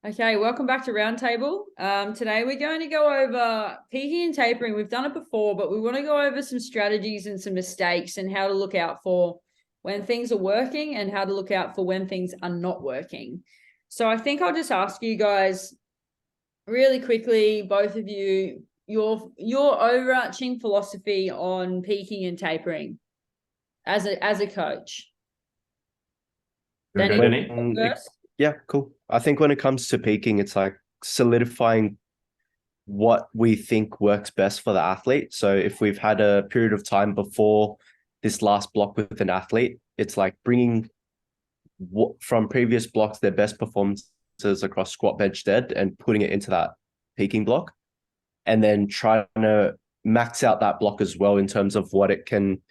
Okay, welcome back to Roundtable. Today we're going to go over peaking and tapering. We've done it before, but we want to go over some strategies and some mistakes and how to look out for when things are working and how to look out for when things are not working. So I think I'll just ask you guys really quickly, both of you, your overarching philosophy on peaking and tapering as a coach. Okay, Danny, Danny? first? Yeah, cool. I think when it comes to peaking, it's like solidifying what we think works best for the athlete. So if we've had a period of time before this last block with an athlete, it's like bringing from previous blocks their best performances across squat, bench, dead and putting it into that peaking block, and then trying to max out that block as well in terms of what it can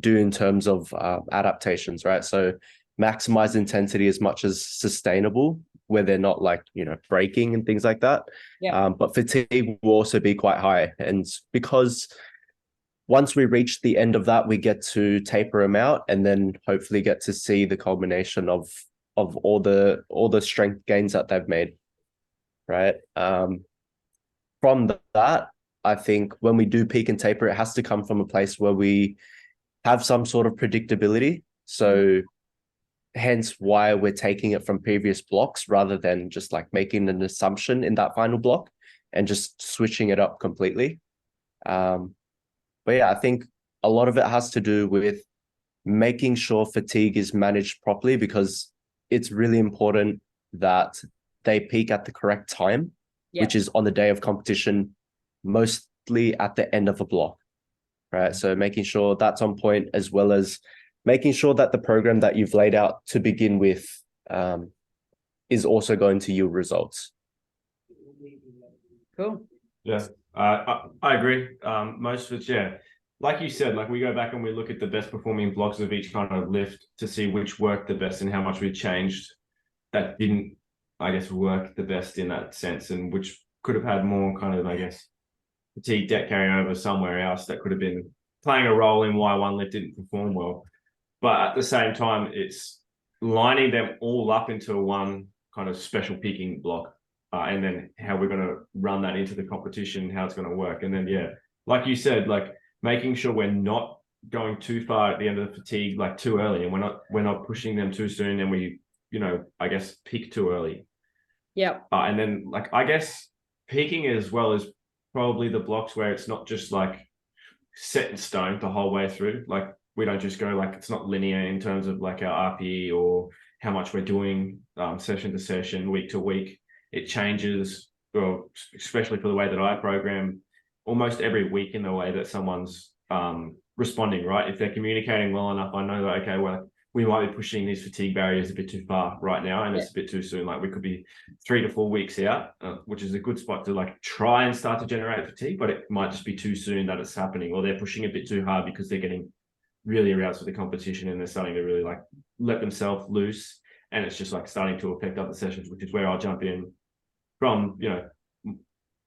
do in terms of adaptations, right? So maximize intensity as much as sustainable, where they're not like, breaking and things like that. Yeah. But fatigue will also be quite high. And because once we reach the end of that, we get to taper them out and then hopefully get to see the culmination of all the strength gains that they've made, right? From that, I think when we do peak and taper, it has to come from a place where we have some sort of predictability. So hence why we're taking it from previous blocks rather than just like making an assumption in that final block and just switching it up completely. But yeah, I think a lot of it has to do with making sure fatigue is managed properly, because it's really important that they peak at the correct time, which is on the day of competition, mostly at the end of a block, right? So making sure that's on point, as well as making sure that the program that you've laid out to begin with is also going to yield results. Cool. Yeah, I agree. Most of it, yeah. Like you said, like we go back and we look at the best performing blocks of each kind of lift to see which worked the best and how much we changed that didn't, I guess, work the best in that sense, and which could have had more kind of, I guess, fatigue debt carrying over somewhere else that could have been playing a role in why one lift didn't perform well. But at the same time, it's lining them all up into one kind of special peaking block, and then how we're going to run that into the competition, how it's going to work. And then, yeah, like you said, like making sure we're not going too far at the end of the fatigue, like too early, and we're not pushing them too soon, and we, I guess, peak too early. Yeah. And then, like, I guess peaking as well is probably the blocks where it's not just like set in stone the whole way through. Like we don't just go, like, it's not linear in terms of like our RPE or how much we're doing session to session, week to week. It changes, well, especially for the way that I program, almost every week in the way that someone's responding, right? If they're communicating well enough, I know that, okay, well, we might be pushing these fatigue barriers a bit too far right now, and it's a bit too soon. Like we could be 3 to 4 weeks out, which is a good spot to like try and start to generate fatigue, but it might just be too soon that it's happening, or they're pushing a bit too hard because they're getting really aroused with the competition and they're starting to really like let themselves loose, and it's just like starting to affect other sessions, which is where I'll jump in from,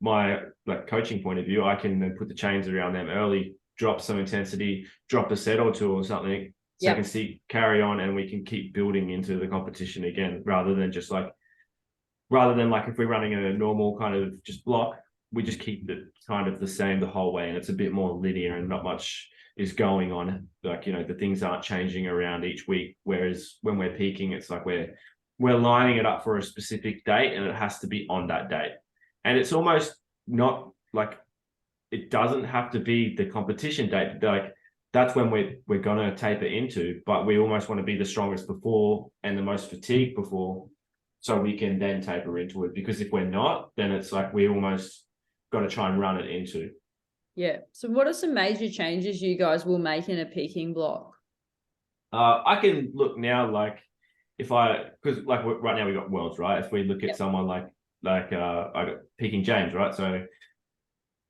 my like coaching point of view. I can then put the chains around them early, drop some intensity, drop a set or two or something, so I can see carry on, and we can keep building into the competition again, rather than if we're running a normal kind of just block, we just keep it kind of the same the whole way, and it's a bit more linear and not much is going on. Like, the things aren't changing around each week. Whereas when we're peaking, it's like we're lining it up for a specific date, and it has to be on that date. And it's almost not like it doesn't have to be the competition date. Like that's when we're gonna taper into, but we almost want to be the strongest before and the most fatigued before, so we can then taper into it. Because if we're not, then it's like we almost got to try and run it into. Yeah. So what are some major changes you guys will make in a peaking block? I can look now, like because like right now we got worlds, right? If we look at someone like I got peaking James, right? So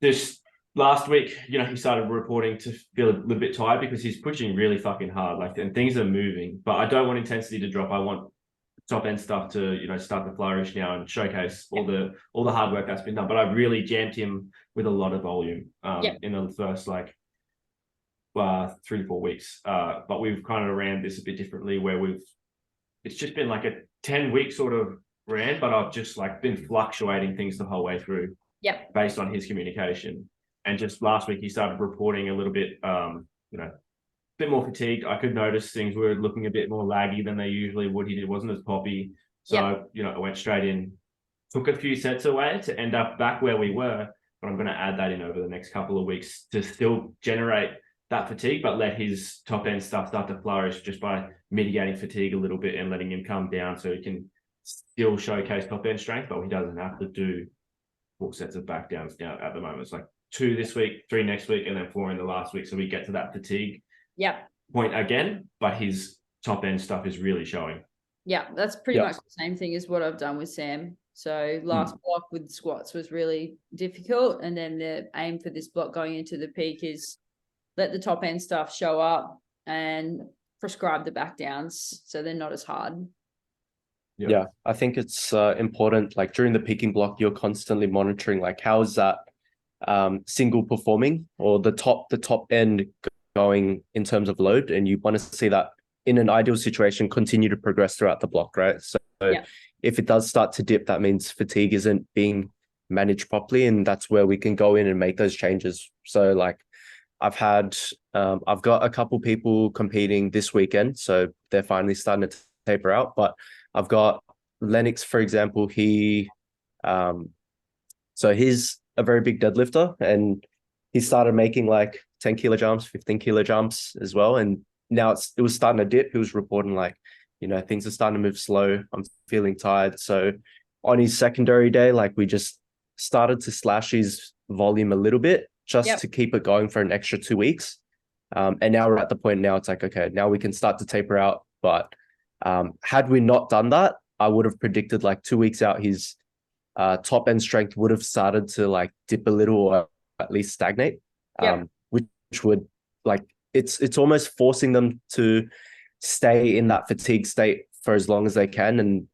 this last week, he started reporting to feel a little bit tired because he's pushing really fucking hard, like, and things are moving, but I don't want intensity to drop. I want top end stuff to, start to flourish now and showcase all the hard work that's been done. But I really jammed him with a lot of volume in the first 3 to 4 weeks. But we've kind of ran this a bit differently, where it's just been like a 10-week sort of ran, but I've just like been fluctuating things the whole way through Yep. based on his communication. And just last week, he started reporting a little bit, a bit more fatigued. I could notice things were looking a bit more laggy than they usually would. He wasn't as poppy. So, I went straight in, took a few sets away to end up back where we were. But I'm going to add that in over the next couple of weeks to still generate that fatigue, but let his top end stuff start to flourish just by mitigating fatigue a little bit and letting him come down so he can still showcase top end strength, but he doesn't have to do 4 sets of back downs down at the moment. It's like 2 this week, 3 next week, and then 4 in the last week. So we get to that fatigue point again, but his top end stuff is really showing. Yeah, that's pretty much the same thing as what I've done with Sam. So last block with squats was really difficult. And then the aim for this block going into the peak is let the top end stuff show up and prescribe the back downs so they're not as hard. Yeah, I think it's important, like during the peaking block, you're constantly monitoring like how is that single performing or the top end going in terms of load, and you want to see that in an ideal situation continue to progress throughout the block, right? So if it does start to dip, that means fatigue isn't being managed properly, and that's where we can go in and make those changes. So like I've got a couple people competing this weekend, so they're finally starting to taper out, but I've got Lennox, for example. So he's a very big deadlifter, and he started making like 10 kilo jumps, 15 kilo jumps as well. And now it was starting to dip. He was reporting like, things are starting to move slow. I'm feeling tired. So on his secondary day, like we just started to slash his volume a little bit just to keep it going for an extra 2 weeks. And now we're at the point now it's like, okay, now we can start to taper out. But had we not done that, I would have predicted like 2 weeks out, his top end strength would have started to like dip a little or at least stagnate, which would like, it's almost forcing them to stay in that fatigue state for as long as they can. And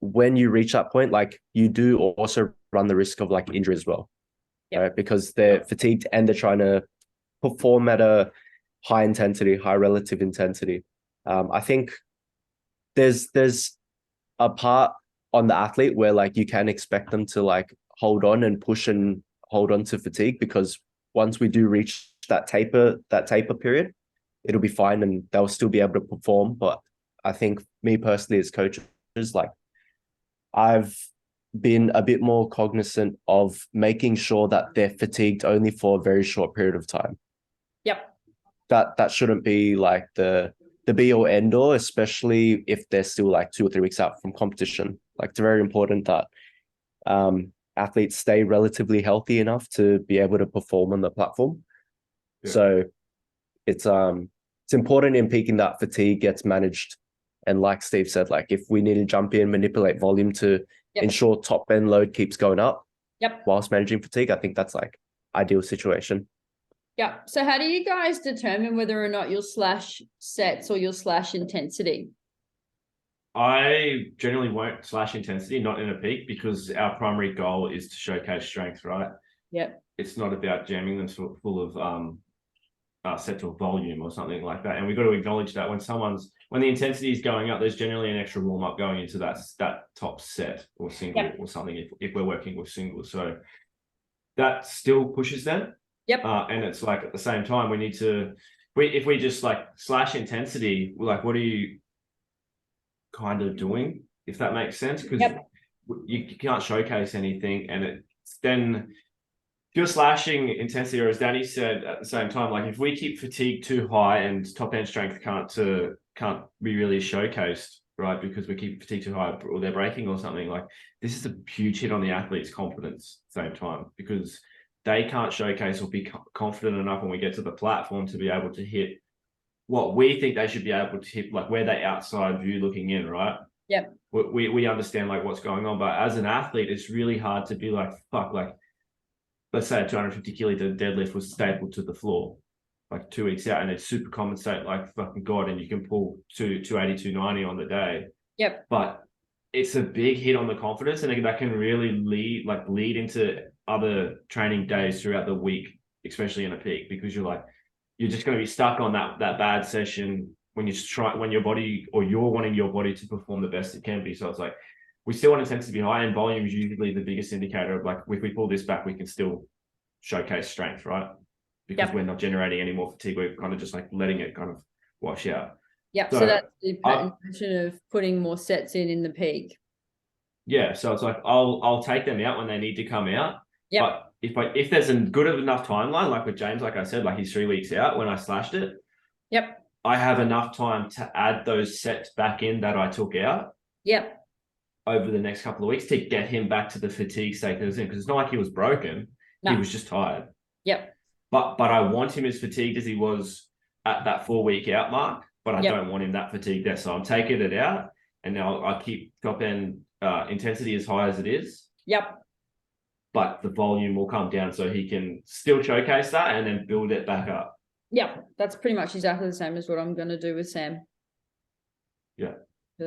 when you reach that point, like you do also run the risk of like injury as well, right? Because they're fatigued and they're trying to perform at a high relative intensity. I think there's a part on the athlete where like you can expect them to like hold on and push and hold on to fatigue, because once we do reach that taper period, it'll be fine and they'll still be able to perform. But I think me personally as coaches, like I've been a bit more cognizant of making sure that they're fatigued only for a very short period of time. That shouldn't be like the be all end all, especially if they're still like 2 or 3 weeks out from competition. Like it's very important that athletes stay relatively healthy enough to be able to perform on the platform. So it's important in peaking that fatigue gets managed. And like Steve said, like if we need to jump in, manipulate volume to ensure top end load keeps going up whilst managing fatigue, I think that's like ideal situation. Yeah. So how do you guys determine whether or not you'll slash sets or you'll slash intensity? I generally won't slash intensity, not in a peak, because our primary goal is to showcase strength, right? It's not about jamming them full of sets or volume or something like that. And we've got to acknowledge that when the intensity is going up, there's generally an extra warm up going into that top set or single or something if we're working with singles. So that still pushes them. And it's like at the same time, we need to, if we just like slash intensity, like what are you kind of doing, if that makes sense? Because you can't showcase anything, and it's then if you're slashing intensity, or as Danny said at the same time, like if we keep fatigue too high and top end strength can't be really showcased, right? Because we keep fatigue too high or they're breaking or something, like this is a huge hit on the athlete's confidence at the same time, because they can't showcase or be confident enough when we get to the platform to be able to hit what we think they should be able to hit, like we're the outside view looking in, right? We understand like what's going on, but as an athlete, it's really hard to be like, fuck, like let's say a 250 kilo deadlift was stapled to the floor like 2 weeks out, and it's super compensate like fucking God, and you can pull 280, 290 on the day. But it's a big hit on the confidence, and that can really lead into other training days throughout the week, especially in a peak, because you're just going to be stuck on that bad session when you're wanting your body to perform the best it can be. So it's like we still want intensity to be high, and volume is usually the biggest indicator of like, if we pull this back, we can still showcase strength, right? Because we're not generating any more fatigue. We're kind of just like letting it kind of wash out. Yeah. So So that's the intention of putting more sets in the peak. Yeah. So it's like, I'll take them out when they need to come out. Yep. But if there's a good enough timeline, like with James, like I said, like he's 3 weeks out when I slashed it. Yep. I have enough time to add those sets back in that I took out. Yep. Over the next couple of weeks to get him back to the fatigue state that he was in, because it's not like he was broken. No. He was just tired. Yep. But I want him as fatigued as he was at that 4 week out mark, but I don't want him that fatigued there. So I'm taking it out, and now I'll keep top end intensity as high as it is. Yep. But the volume will come down so he can still showcase that and then build it back up. Yeah, that's pretty much exactly the same as what I'm going to do with Sam. Yeah. For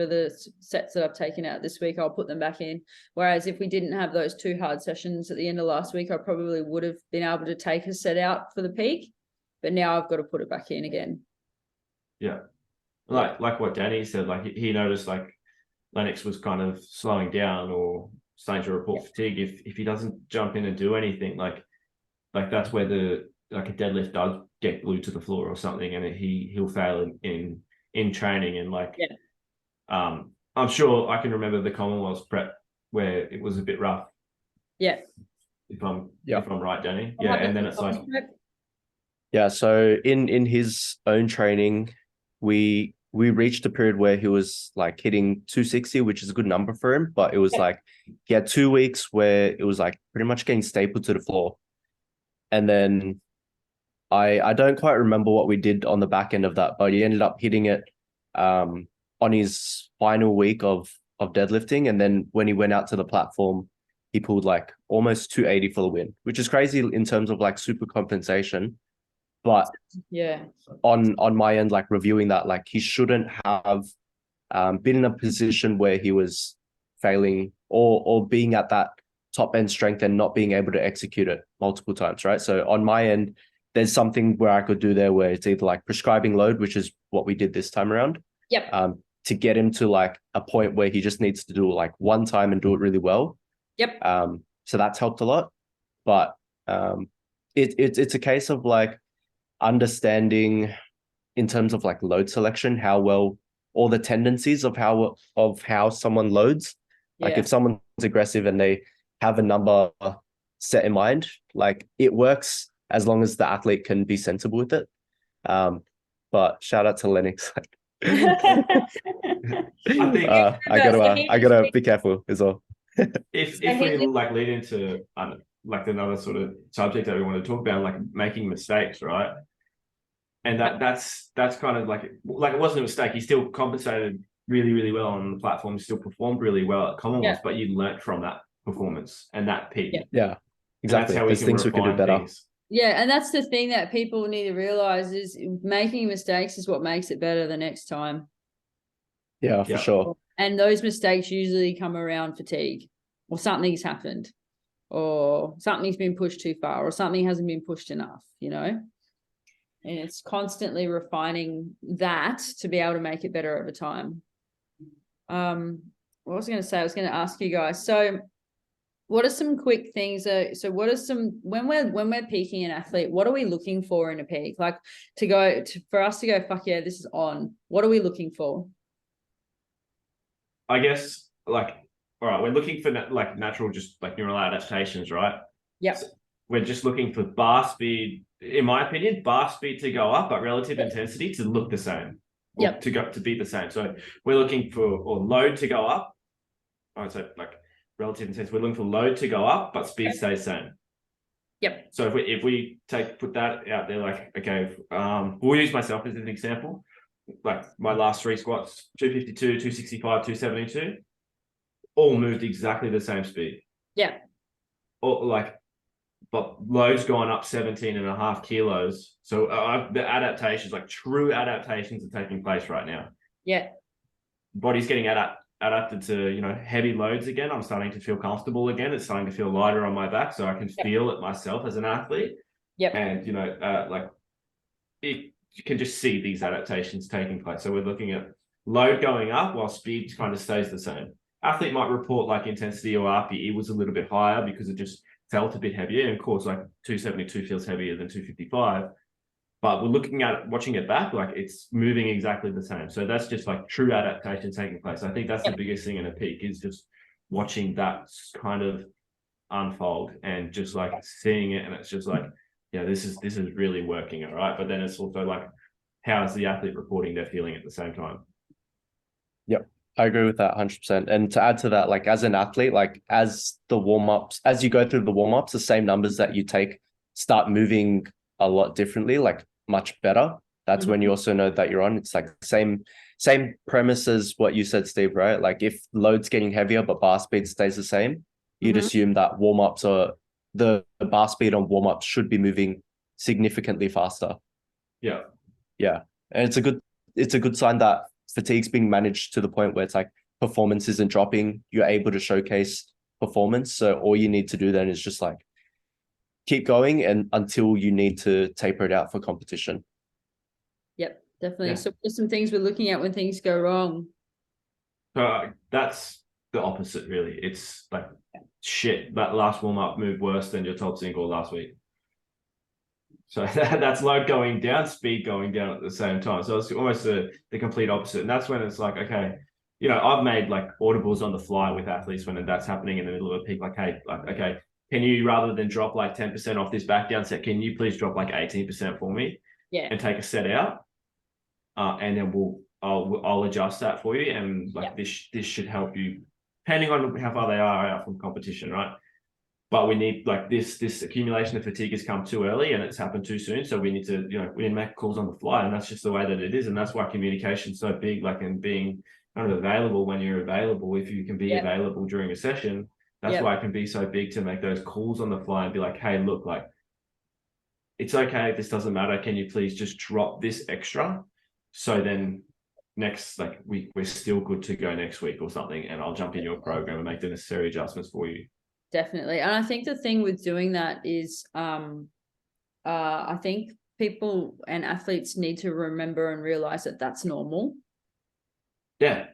the sets that I've taken out this week, I'll put them back in. Whereas if we didn't have those 2 hard sessions at the end of last week, I probably would have been able to take a set out for the peak, but now I've got to put it back in again. Yeah. Like what Danny said, like he noticed like Lennox was kind of slowing down or starting to report fatigue. If he doesn't jump in and do anything, like that's where a deadlift does get glued to the floor or something, and he'll fail in training. And I'm sure I can remember the Commonwealth's prep where it was a bit rough. Yeah. If I'm right, Danny. Yeah. And then it's like, yeah. So in his own training, we reached a period where he was like hitting 260, which is a good number for him. But it was like he had 2 weeks where it was like pretty much getting stapled to the floor. And then I don't quite remember what we did on the back end of that, but he ended up hitting it on his final week of deadlifting. And then when he went out to the platform, he pulled like almost 280 for the win, which is crazy in terms of like super compensation. But yeah, on my end, like reviewing that, like he shouldn't have been in a position where he was failing or being at that top end strength and not being able to execute it multiple times, right? So on my end, there's something where I could do there where it's either like prescribing load, which is what we did this time around. Yep. To get him to like a point where he just needs to do it like one time and do it really well. Yep. So that's helped a lot. But it's a case of like understanding in terms of like load selection, how well all the tendencies of how someone loads. Like if someone's aggressive and they have a number set in mind, like it works as long as the athlete can be sensible with it. But shout out to Lennox. I think I gotta be careful as well. if we like lead into like another sort of subject that we want to talk about, like making mistakes, right? And that's kind of like it wasn't a mistake. He still compensated really, really well on the platform. He still performed really well at Commonwealth, but you learnt from that performance and that peak. Yeah, exactly. That's how There's things we can do better. Things. Yeah, and that's the thing that people need to realize is making mistakes is what makes it better the next time. Yeah, for sure. And those mistakes usually come around fatigue, or something's happened, or something's been pushed too far, or something hasn't been pushed enough, you know? And it's constantly refining that to be able to make it better over time. What was I going to say? I was going to ask you guys. So what are some quick things? So what are some, when we're peaking an athlete, what are we looking for in a peak? Like for us to go, fuck yeah, this is on. What are we looking for? I guess like, all right, we're looking for like natural, just like neural adaptations, right? Yeah. So we're just looking for bar speed, in my opinion, bar speed to go up, but relative intensity to look the same. Or to be the same. So we're looking for load to go up. I would say like relative intensity. We're looking for load to go up, but speed stays same. Yep. So if we put that out there, like, okay, we'll use myself as an example. Like my last 3 squats, 252, 265, 272, all moved exactly the same speed. Yeah. Or like, but load's gone up 17.5 kilos. So the adaptations, like true adaptations, are taking place right now. Yeah. Body's getting adapted to, heavy loads again. I'm starting to feel comfortable again. It's starting to feel lighter on my back, so I can feel it myself as an athlete. Yep. And you can just see these adaptations taking place. So we're looking at load going up while speed kind of stays the same. athlete might report like intensity or RPE was a little bit higher because it just felt a bit heavier. And of course, like 272 feels heavier than 255. But we're looking at it, watching it back, like it's moving exactly the same. So that's just like true adaptation taking place. I think that's the biggest thing in a peak is just watching that kind of unfold and just like seeing it. And it's just like, yeah, this is really working. All right. But then it's also like, how is the athlete reporting their feeling at the same time? Yep. I agree with that 100%. And to add to that, like as an athlete, like as the warm-ups, as you go through the warm-ups, the same numbers that you take start moving a lot differently, like much better. That's when you also know that you're on. It's like same premise as what you said, Steve, right? Like if load's getting heavier, but bar speed stays the same, you'd assume that warm-ups are the bar speed on warm-ups should be moving significantly faster. Yeah. Yeah. And it's a good sign that fatigue's being managed to the point where it's like performance isn't dropping. You're able to showcase performance. So all you need to do then is just like keep going and until you need to taper it out for competition. Yep, definitely. Yeah. So there's some things we're looking at when things go wrong. So that's the opposite, really. It's like shit. That last warm up moved worse than your top single last week. So that's load going down, speed going down at the same time. So it's almost the complete opposite. And that's when it's like, okay, you know, I've made like audibles on the fly with athletes when that's happening in the middle of a peak. Like, hey, like, okay, can you rather than drop like 10% off this back down set, can you please drop like 18% for me? Yeah. And take a set out. And then I'll adjust that for you. And like this should help you, depending on how far they are out from competition, right? But we need like this accumulation of fatigue has come too early and it's happened too soon. So we need to, you know, we need to make calls on the fly. And that's just the way that it is. And that's why communication's so big, like in being kind of available when you're available. If you can be available during a session, that's why it can be so big to make those calls on the fly and be like, hey, look, like it's okay if this doesn't matter. Can you please just drop this extra? So then next, like we're still good to go next week or something. And I'll jump in your program and make the necessary adjustments for you. Definitely. And I think the thing with doing that is I think people and athletes need to remember and realize that that's normal. Yeah.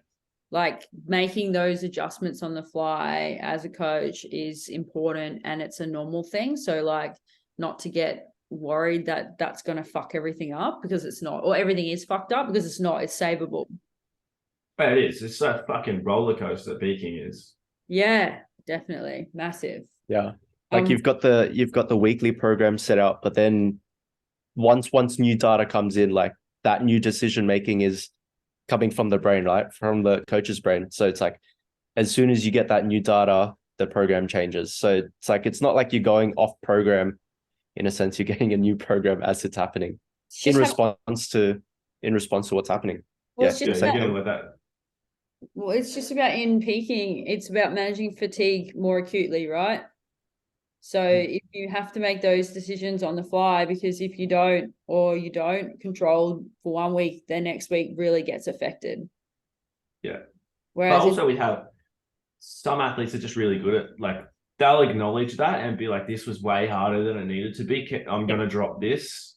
Like making those adjustments on the fly as a coach is important and it's a normal thing. So like not to get worried that that's going to fuck everything up because it's not, or everything is fucked up because it's not, it's savable. But it is. It's a fucking roller coaster peaking is. Yeah, definitely. Massive. Yeah. Like you've got the weekly program set up, but then once new data comes in, like that new decision making is coming from the brain, right? From the coach's brain. So it's like as soon as you get that new data, the program changes. So it's like it's not like you're going off program. In a sense, you're getting a new program as it's happening in response to what's happening. Well, Well, it's just about in peaking. It's about managing fatigue more acutely, right? So if you have to make those decisions on the fly, because if you don't control for 1 week, then next week really gets affected. Yeah. Whereas but also we have some athletes are just really good at like, they'll acknowledge that and be like, this was way harder than it needed to be. I'm going to drop this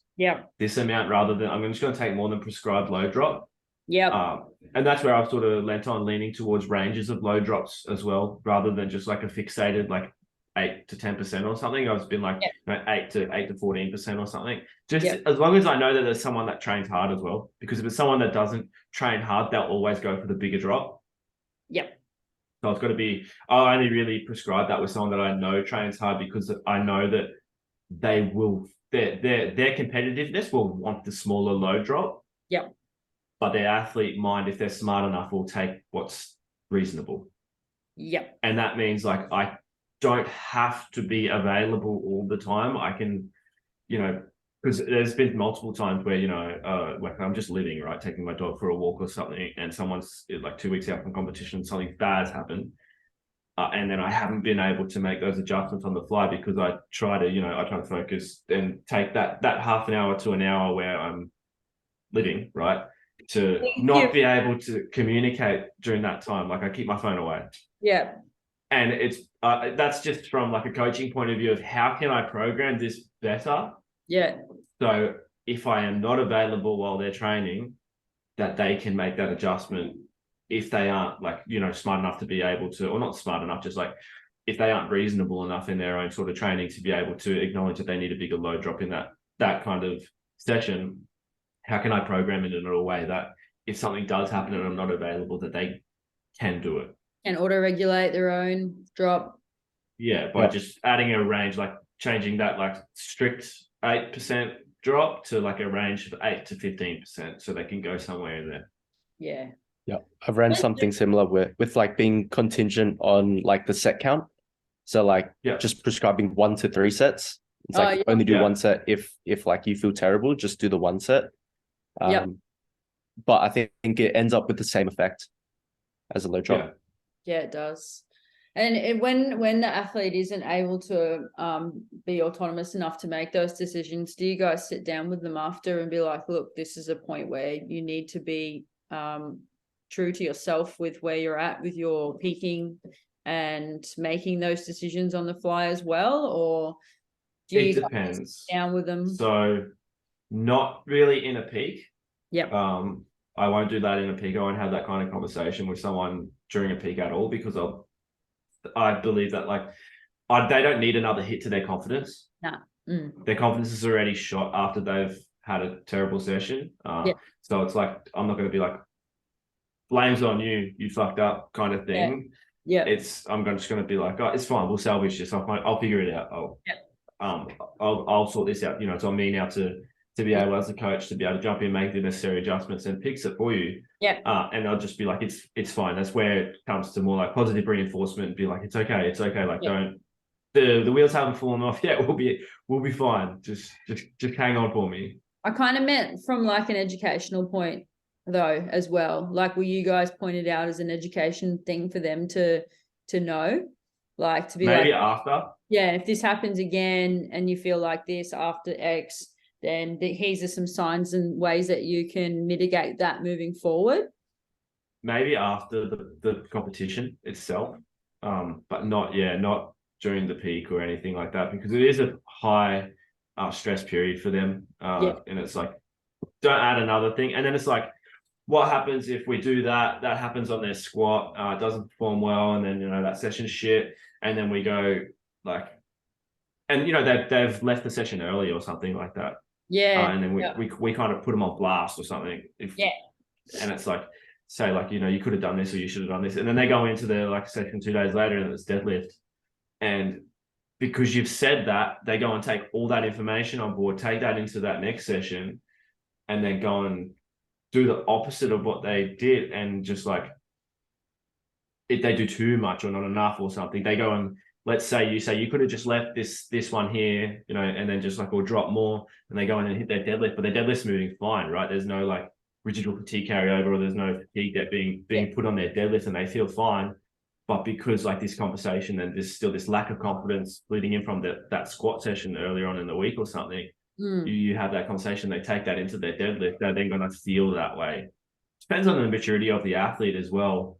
amount rather than I'm just going to take more than prescribed load drop. And that's where I've sort of leaning towards ranges of load drops as well, rather than just like a fixated like 8 to 10% or something. I've been like 8 to 14% or something. Just as long as I know that there's someone that trains hard as well, because if it's someone that doesn't train hard, they'll always go for the bigger drop. So it's got to be, I only really prescribe that with someone that I know trains hard because I know that they will, their competitiveness will want the smaller load drop. But their athlete mind, if they're smart enough, will take what's reasonable. And that means like, I don't have to be available all the time. I can, you know, because there's been multiple times where, you know, like I'm just living, right, taking my dog for a walk or something, and someone's like 2 weeks out from competition, something bad's happened. And then I haven't been able to make those adjustments on the fly because I try to focus and take that half an hour to an hour where I'm living, right, to not be able to communicate during that time. Like I keep my phone away. And it's that's just from like a coaching point of view of how can I program this better? So if I am not available while they're training, that they can make that adjustment if they aren't like, smart enough to be able to, or not smart enough, just like if they aren't reasonable enough in their own sort of training to be able to acknowledge that they need a bigger load drop in that kind of session, how can I program it in a way that if something does happen and I'm not available, that they can do it? And auto-regulate their own drop. Yeah, by just adding a range, like changing that like strict 8% drop to like a range of 8 to 15%, so they can go somewhere in there. Yeah. Yeah, I've ran something similar with like being contingent on like the set count. So like just prescribing 1 to 3 sets. It's like only do one set if like you feel terrible, just do the one set. But I think it ends up with the same effect as a low drop. Yeah, it does. And when the athlete isn't able to be autonomous enough to make those decisions, do you guys sit down with them after and be like, look, this is a point where you need to be true to yourself with where you're at with your peaking and making those decisions on the fly as well? Or do you depends. sit down with them? So not really in a peak. Yep. I won't do that in a peak. I won't have that kind of conversation with someone during a peak at all, because I believe that they don't need another hit to their confidence. Nah. Their confidence is already shot after they've had a terrible session. So it's like, I'm not going to be like, blame's on you, you fucked up kind of thing. Yeah. I'm just going to be like, oh, it's fine, we'll salvage this. I'll figure it out. I'll sort this out. It's on me now to be able, as a coach, to be able to jump in, make the necessary adjustments and fix it for you. Yeah. And I'll just be like, it's fine. That's where it comes to more like positive reinforcement and be like, it's okay. Like, don't, the wheels haven't fallen off yet. We'll be fine. Just hang on for me. I kind of meant from like an educational point though, as well. Like, were you guys pointed out as an education thing for them to know? Like, to be maybe like, after. Yeah, if this happens again and you feel like this after X, then here's some signs and ways that you can mitigate that moving forward. Maybe after the competition itself, but not during the peak or anything like that, because it is a high stress period for them. And it's like, don't add another thing. And then it's like, what happens if we do that? That happens on their squat, doesn't perform well, and then that session's shit, and then we go like, and they've left the session early or something like that. And then we kind of put them on blast or something. And it's like, say like, you could have done this or you should have done this. And then they go into their like session 2 days later and it's deadlift. And because you've said that, they go and take all that information on board, take that into that next session, and then go and do the opposite of what they did. And just like, if they do too much or not enough or something, they go and, let's say you could have just left this one here, and then just like, or drop more, and they go in and hit their deadlift, but their deadlift's moving fine, right? There's no like residual fatigue carryover, or there's no fatigue that being put on their deadlift, and they feel fine. But because like this conversation and there's still this lack of confidence leading in from that squat session earlier on in the week or something, you have that conversation, they take that into their deadlift, they're then going to feel that way. Depends on the maturity of the athlete as well.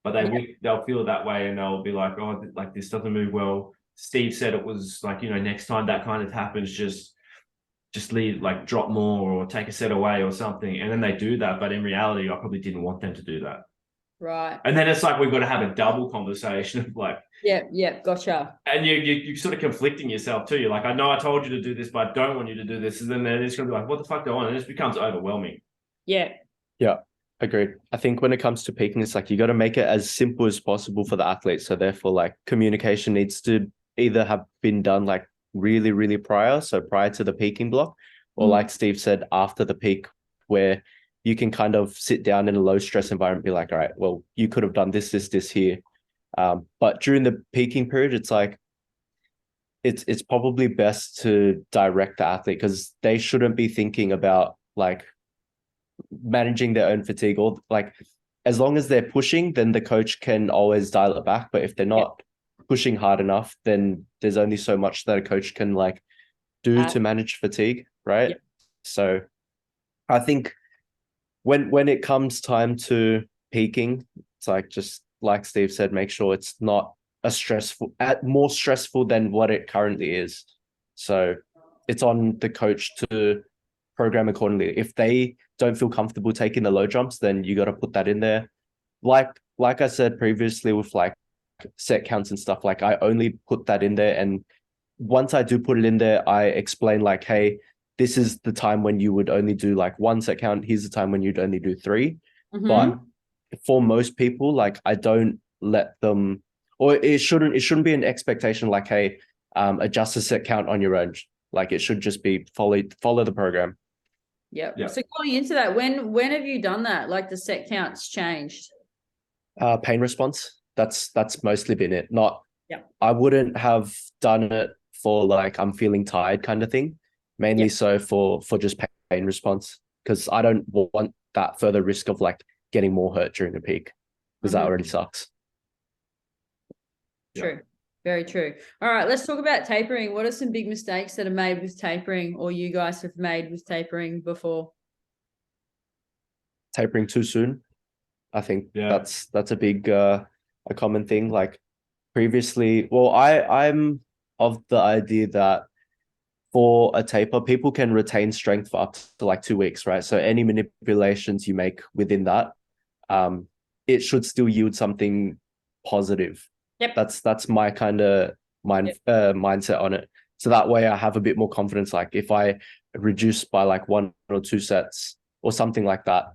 But they'll feel that way and they'll be like, oh, like this doesn't move well. Steve said it was like, next time that kind of happens, just leave, like drop more or take a set away or something. And then they do that. But in reality, I probably didn't want them to do that. Right. And then it's like, we've got to have a double conversation of like, gotcha. And you sort of conflicting yourself too. You're like, I know I told you to do this, but I don't want you to do this. And then they're just going to be like, what the fuck do I want? And it just becomes overwhelming. Yeah. Agreed. I think when it comes to peaking, it's like you got to make it as simple as possible for the athlete. So therefore, like communication needs to either have been done like really, really prior, so prior to the peaking block, or like Steve said, after the peak, where you can kind of sit down in a low stress environment, be like, all right, well, you could have done this here. But during the peaking period, it's like, it's probably best to direct the athlete, because they shouldn't be thinking about like managing their own fatigue, or like, as long as they're pushing, then the coach can always dial it back. But if they're not pushing hard enough, then there's only so much that a coach can like do to manage fatigue, right? So I think when it comes time to peaking, it's like, just like Steve said, make sure it's not more stressful than what it currently is. So it's on the coach to program accordingly. If they don't feel comfortable taking the low jumps, then you got to put that in there. like I said previously with like set counts and stuff, like I only put that in there, and once I do put it in there, I explain like, hey, this is the time when you would only do like one set count. Here's the time when you'd only do three. But for most people, like I don't let them, or it shouldn't be an expectation like, hey, adjust the set count on your own. Like it should just be follow the program. Yep. Yeah. So going into that, when have you done that? Like the set counts changed? Pain response. That's mostly been it. Not. Yeah. I wouldn't have done it for like I'm feeling tired kind of thing. Mainly Yep. so for just pain response, because I don't want that further risk of like getting more hurt during a peak, because that already sucks. True. Very true. All right, let's talk about tapering. What are some big mistakes that are made with tapering, or you guys have made with tapering before? Tapering too soon. I think Yeah. that's a big a common thing. Like previously, well, I'm of the idea that for a taper, people can retain strength for up to like 2 weeks, right? So any manipulations you make within that, it should still yield something positive. Yep. That's my kind of mindset on it. So that way I have a bit more confidence. Like if I reduce by like 1 or 2 sets or something like that,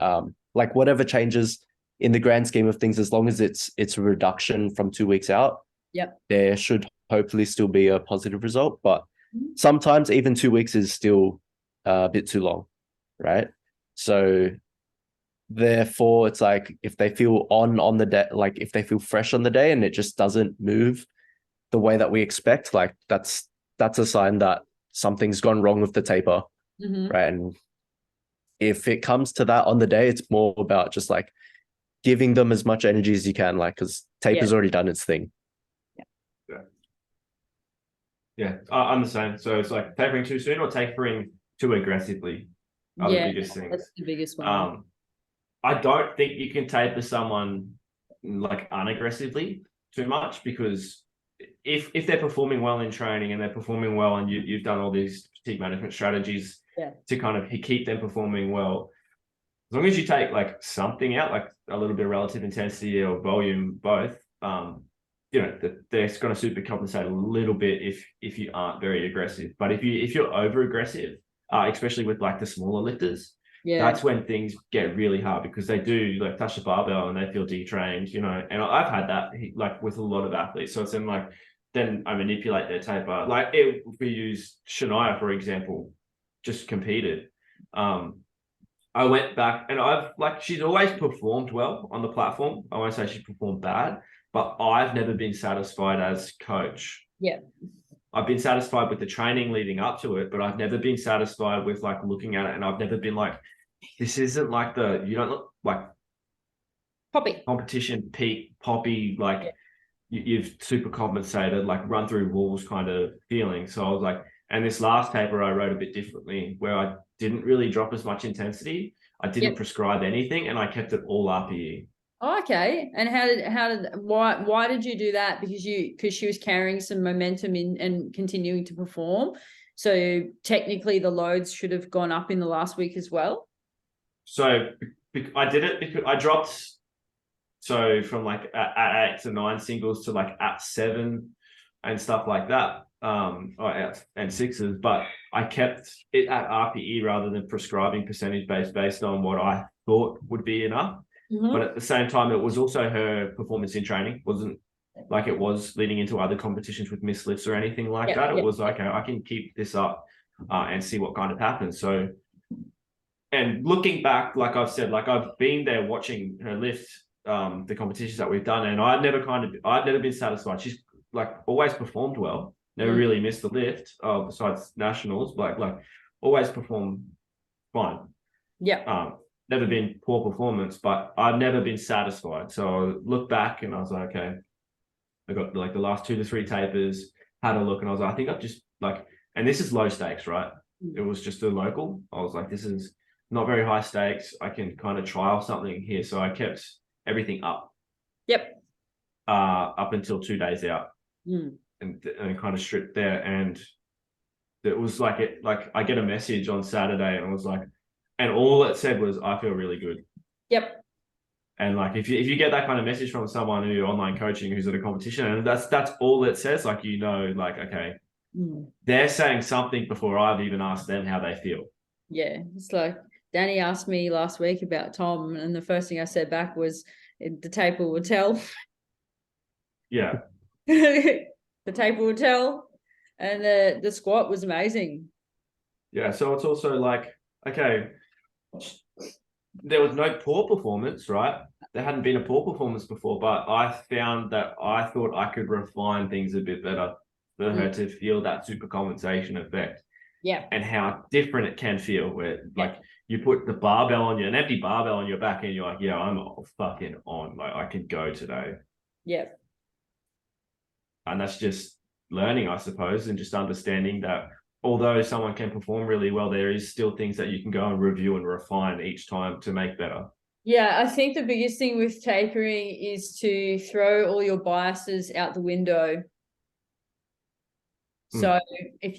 like whatever changes in the grand scheme of things, as long as it's a reduction from 2 weeks out, Yep. there should hopefully still be a positive result. But sometimes even 2 weeks is still a bit too long, right? So therefore, it's like if they feel on the day, like if they feel fresh on the day and it just doesn't move the way that we expect, like that's a sign that something's gone wrong with the taper, right? And if it comes to that on the day, it's more about just like giving them as much energy as you can, like because taper's already done its thing. Yeah, I'm the same. So it's like tapering too soon or tapering too aggressively are the biggest things. That's the biggest one. I don't think you can taper someone like unaggressively too much, because if they're performing well in training and they're performing well and you've done all these fatigue management strategies to kind of keep them performing well, as long as you take like something out, like a little bit of relative intensity or volume, both, you know, they're going to super compensate a little bit if you aren't very aggressive. But if you're over aggressive, especially with like the smaller lifters, that's when things get really hard, because they do like touch the barbell and they feel detrained, you know. And I've had that like with a lot of athletes. So it's then like, then I manipulate their taper. Like if we use Shania, for example, just competed. I went back and she's always performed well on the platform. I won't say she performed bad, but I've never been satisfied as coach. Yeah. I've been satisfied with the training leading up to it, but I've never been satisfied with like looking at it. And I've never been like, this isn't like you don't look like Poppy competition peak poppy, like you've super compensated, like run through walls kind of feeling. So I was like, and this last taper I wrote a bit differently, where I didn't really drop as much intensity. I didn't prescribe anything, and I kept it all RPE. Oh, okay. And why did you do that? Because she was carrying some momentum in and continuing to perform. So technically the loads should have gone up in the last week as well. So I did it because I dropped, so from like at 8 to 9 singles to like at 7 and stuff like that, and sixes, but I kept it at RPE rather than prescribing percentage based on what I thought would be enough. But at the same time, it was also her performance in training. Wasn't like it was leading into other competitions with missed lifts or anything like that. It was like, okay, I can keep this up and see what kind of happens. So, and looking back, like I've said, like I've been there watching her lift the competitions that we've done, and I've never been satisfied. She's like always performed well, never really missed the lift, besides nationals, but like always performed fine. Never been poor performance, but I've never been satisfied. So I looked back and I was like, okay, I got like the last 2 to 3 tapers, had a look, and I was like, I think I've just like, and this is low stakes, right? It was just a local. I was like, this is not very high stakes. I can kind of trial something here. So I kept everything up. Up until 2 days out. And kind of stripped there. And it was like I get a message on Saturday and I was like, and all it said was, I feel really good. And like if you get that kind of message from someone who online coaching who's at a competition, and that's all it says, like, you know, like, okay, they're saying something before I've even asked them how they feel. Yeah, it's like Danny asked me last week about Tom, and the first thing I said back was the taper will tell. Yeah. The taper will tell. And the squat was amazing. Yeah. So it's also like, okay, there was no poor performance, right? There hadn't been a poor performance before, but I found that I thought I could refine things a bit better for her to feel that super compensation effect. Yeah. And how different it can feel where like you put the barbell on you, an empty barbell on your back, and you're like, yeah, I'm fucking on. Like I can go today. Yeah. And that's just learning, I suppose, and just understanding that although someone can perform really well, there is still things that you can go and review and refine each time to make better. Yeah, I think the biggest thing with tapering is to throw all your biases out the window. So if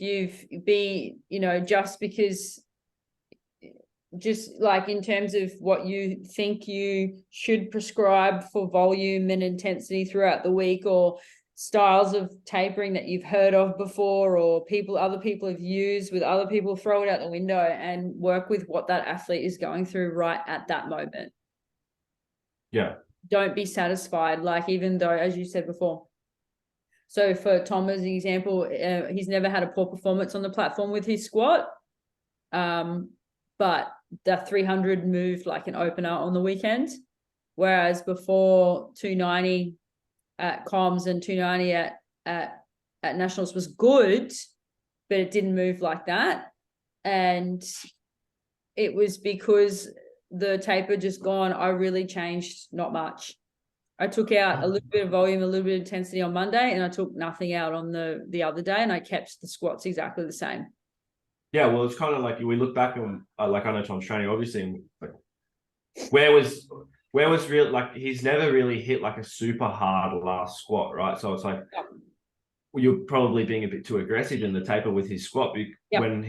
just because, just like in terms of what you think you should prescribe for volume and intensity throughout the week, or styles of tapering that you've heard of before, or other people have used with other people, throw it out the window and work with what that athlete is going through right at that moment. Yeah. Don't be satisfied. Like, even though, as you said before, so for Tom as an example, he's never had a poor performance on the platform with his squat. But the 300 moved like an opener on the weekend, whereas before 290 at comms and 290 at nationals was good, but it didn't move like that. And it was because the taper just gone, I really changed not much. I took out a little bit of volume, a little bit of intensity on Monday, and I took nothing out on the other day, and I kept the squats exactly the same. Yeah, well, it's kind of like we look back and like I know Tom's training, obviously, and like where was real, like he's never really hit like a super hard last squat, right? So it's like you're probably being a bit too aggressive in the taper with his squat when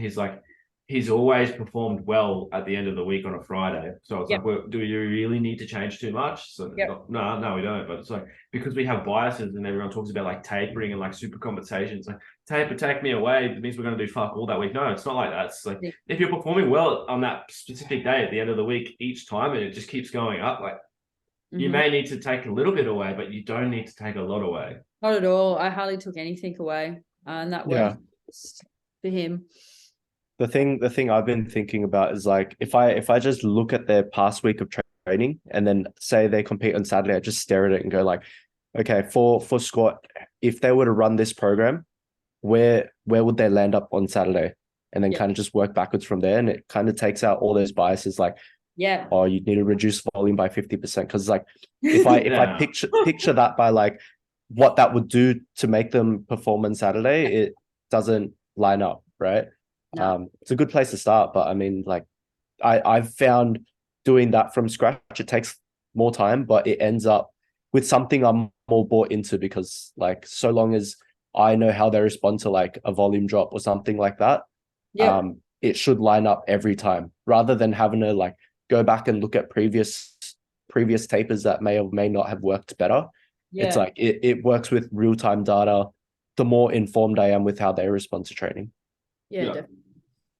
he's always performed well at the end of the week on a Friday. So it's like, well, do you really need to change too much? So no, we don't. But it's like, because we have biases and everyone talks about like tapering and like super compensations, like taper, take me away. It means we're going to do fuck all that week. No, it's not like that. It's like, if you're performing well on that specific day at the end of the week, each time, and it just keeps going up, like you may need to take a little bit away, but you don't need to take a lot away. Not at all. I hardly took anything away. And that worked for him. The thing I've been thinking about is like, if I just look at their past week of training and then say they compete on Saturday, I just stare at it and go like, okay, for squat, if they were to run this program, where would they land up on Saturday? And then kind of just work backwards from there. And it kind of takes out all those biases like, oh, you need to reduce volume by 50%. Because like if I picture that by like what that would do to make them perform on Saturday, it doesn't line up, right? No. It's a good place to start, but I mean, like I've found doing that from scratch, it takes more time, but it ends up with something I'm more bought into, because like so long as I know how they respond to like a volume drop or something like that, it should line up every time, rather than having to like go back and look at previous tapers that may or may not have worked better. It's like it works with real-time data. The more informed I am with how they respond to training. Definitely.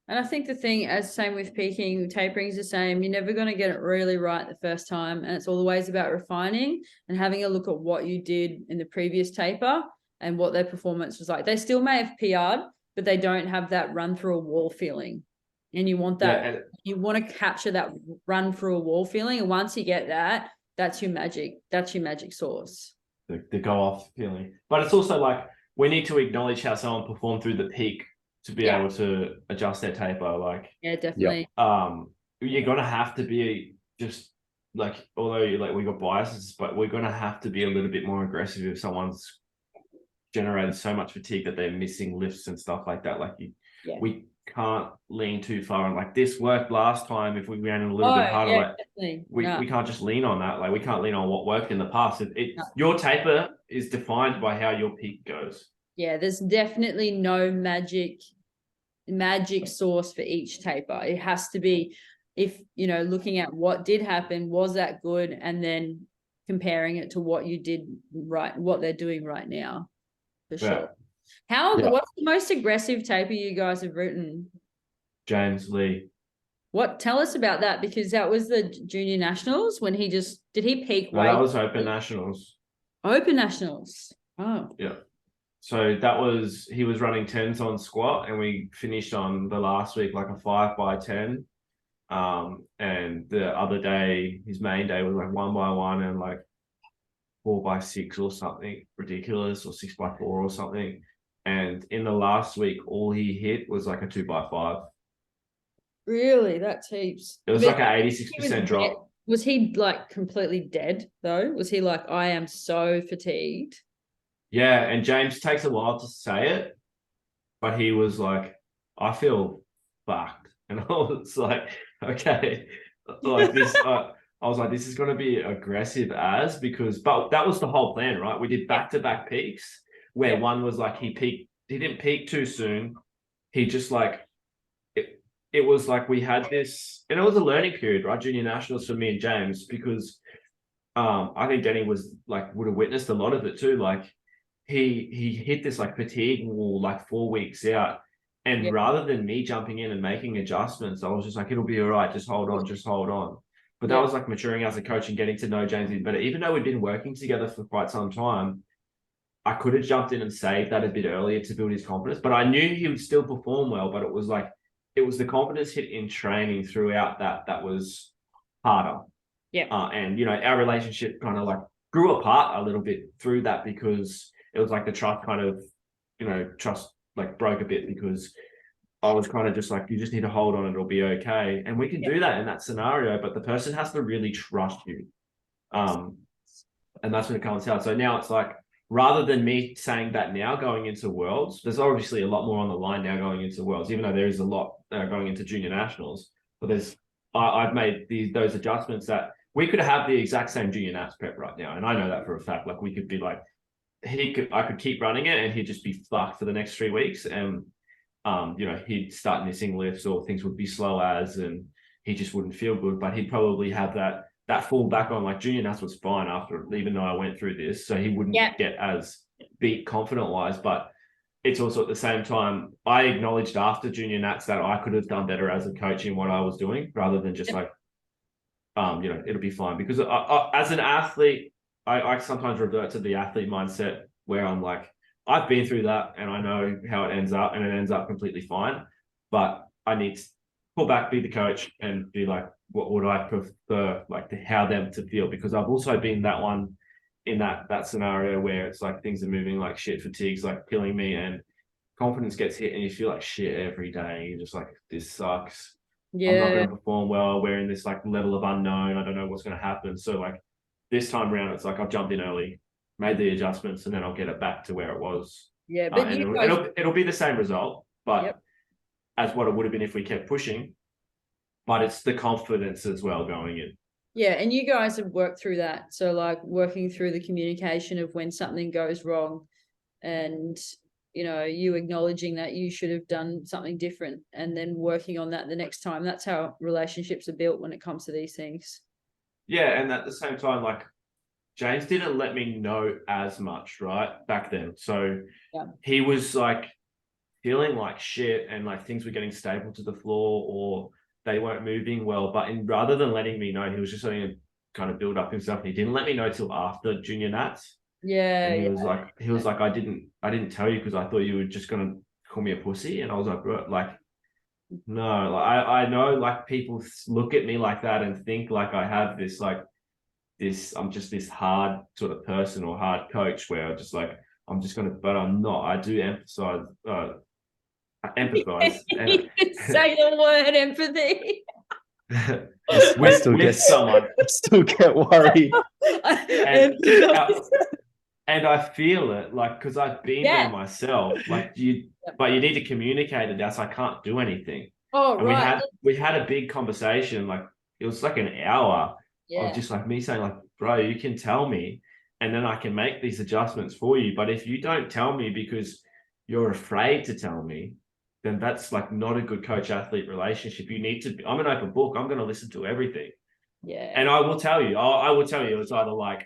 And I think the thing, as same with peaking, tapering is the same. You're never going to get it really right the first time. And it's always about refining and having a look at what you did in the previous taper and what their performance was like. They still may have PR'd, but they don't have that run through a wall feeling. And you want that, you want to capture that run through a wall feeling. And once you get that, that's your magic. That's your magic sauce. The go off feeling. But it's also like, we need to acknowledge how someone performed through the peak to be able to adjust their taper. Like, definitely. You're gonna have to be just like, although we got biases, but we're gonna have to be a little bit more aggressive if someone's generated so much fatigue that they're missing lifts and stuff like that. Like we can't lean too far, and like this worked last time. If we ran a little bit harder, we can't just lean on that. Like we can't lean on what worked in the past. Your taper is defined by how your peak goes. There's definitely no magic sauce for each taper. It has to be if, looking at what did happen, was that good? And then comparing it to what you did right, what they're doing right now, for sure. Yeah. What's the most aggressive taper you guys have written? James Lee. Tell us about that, because that was the junior nationals when did he peak No, weight? that was Open Nationals. Open nationals. Oh. Yeah. So he was running 10s on squat, and we finished on the last week like a 5x10. And the other day, his main day was like 1x1 and like 4x6 or something ridiculous, or 6x4 or something. And in the last week, all he hit was like a 2x5. Really? That's heaps. It was like an 86% drop. Was he like completely dead though? Was he like, I am so fatigued? Yeah, and James takes a while to say it, but he was like, I feel fucked. And I was like, okay, like this, I was like, this is going to be aggressive but that was the whole plan, right? We did back-to-back peaks where one was like, he didn't peak too soon. He just like, it was like we had this, and it was a learning period, right? Junior nationals for me and James, because I think Denny would have witnessed a lot of it too. Like he hit this like fatigue wall like 4 weeks out. And rather than me jumping in and making adjustments, I was just like, it'll be all right. Just hold on, just hold on. But that was like maturing as a coach and getting to know James even better. Even though we'd been working together for quite some time, I could have jumped in and saved that a bit earlier to build his confidence. But I knew he would still perform well. But it was the confidence hit in training throughout that was harder. Yeah. And our relationship kind of like grew apart a little bit through that, because it was like the trust kind of, trust like broke a bit, because I was kind of just like, you just need to hold on and it'll be okay. And we can do that in that scenario, but the person has to really trust you. And that's when it comes out. So now it's like, rather than me saying that now going into Worlds, there's obviously a lot more on the line now going into Worlds, even though there is a lot going into junior nationals. But I've made those adjustments that we could have the exact same junior nats prep right now. And I know that for a fact. Like we could be like, I could keep running it and he'd just be fucked for the next 3 weeks. And, he'd start missing lifts, or things would be slow and he just wouldn't feel good, but he'd probably have that fall back on. Like junior nats was fine after, even though I went through this, so he wouldn't get as beat confident wise. But it's also at the same time, I acknowledged after junior nats that I could have done better as a coach in what I was doing, rather than just like, it'll be fine. Because as an athlete, I sometimes revert to the athlete mindset where I'm like, I've been through that and I know how it ends up, and it ends up completely fine. But I need to pull back, be the coach, and be like, what would I prefer, like how them to feel? Because I've also been that one in that scenario where it's like things are moving like shit, fatigue's like killing me, and confidence gets hit and you feel like shit every day. You're just like, this sucks. I'm not going to perform well. We're in this like level of unknown. I don't know what's going to happen. So like this time around, it's like I've jumped in early, made the adjustments, and then I'll get it back to where it was. Yeah, but it'll be the same result, but as what it would have been if we kept pushing. But it's the confidence as well going in. Yeah, and you guys have worked through that. So like working through the communication of when something goes wrong, and you acknowledging that you should have done something different, and then working on that the next time. That's how relationships are built when it comes to these things. Yeah, and at the same time, like James didn't let me know as much, right, back then. So he was like feeling like shit, and like things were getting stapled to the floor, or they weren't moving well. But rather than letting me know, he was just letting him kind of build up himself. And he didn't let me know till after junior nats. Yeah. And he was like, I didn't tell you because I thought you were just gonna call me a pussy. And I was like, bro, like, no, like I know like people look at me like that and think like I have this like this, I'm just this hard sort of person or hard coach where I'm just like, I'm just gonna, but I'm not. I do emphasize empathize. You could say the word empathy. with someone. I still get worried. And I feel it, like, because I've been there myself. Like but you need to communicate it. Else I can't do anything. Oh, and right. we had a big conversation. Like it was like an hour of just like me saying, like, bro, you can tell me, and then I can make these adjustments for you. But if you don't tell me because you're afraid to tell me, then that's like not a good coach-athlete relationship. You need to be, I'm an open book. I'm going to listen to everything. Yeah. And I will tell you, I will tell you, it's either like,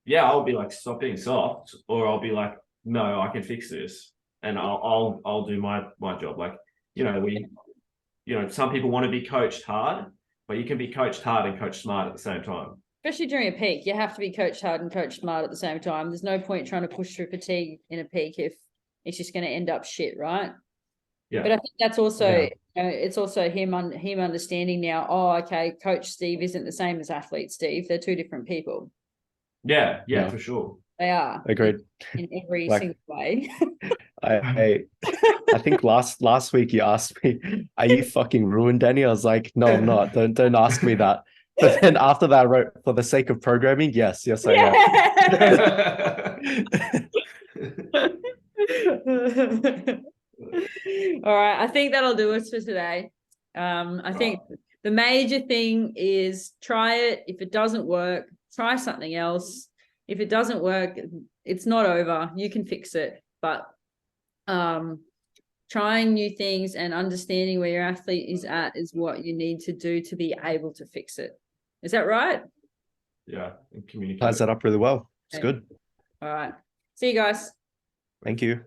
yeah, I'll be like, stop being soft, or I'll be like, no, I can fix this, and I'll do my job. Like, some people want to be coached hard, but you can be coached hard and coached smart at the same time. Especially during a peak, you have to be coached hard and coached smart at the same time. There's no point trying to push through fatigue in a peak if it's just going to end up shit, right? Yeah. But I think that's also, it's also him understanding now, oh, okay, Coach Steve isn't the same as Athlete Steve. They're two different people. Yeah, for sure. They are. Agreed. In every Like- single way. I think last week you asked me, "Are you fucking ruined, Danny?" I was like, "No, I'm not. Don't ask me that." But then after that, I wrote, "For the sake of programming, yes, I am." All right, I think that'll do us for today. I think the major thing is try it. If it doesn't work, try something else. If it doesn't work, it's not over. You can fix it. But trying new things and understanding where your athlete is at is what you need to do to be able to fix it. Is that right? Yeah, and communicate. Ties that up really well. It's good. All right. See you guys. Thank you.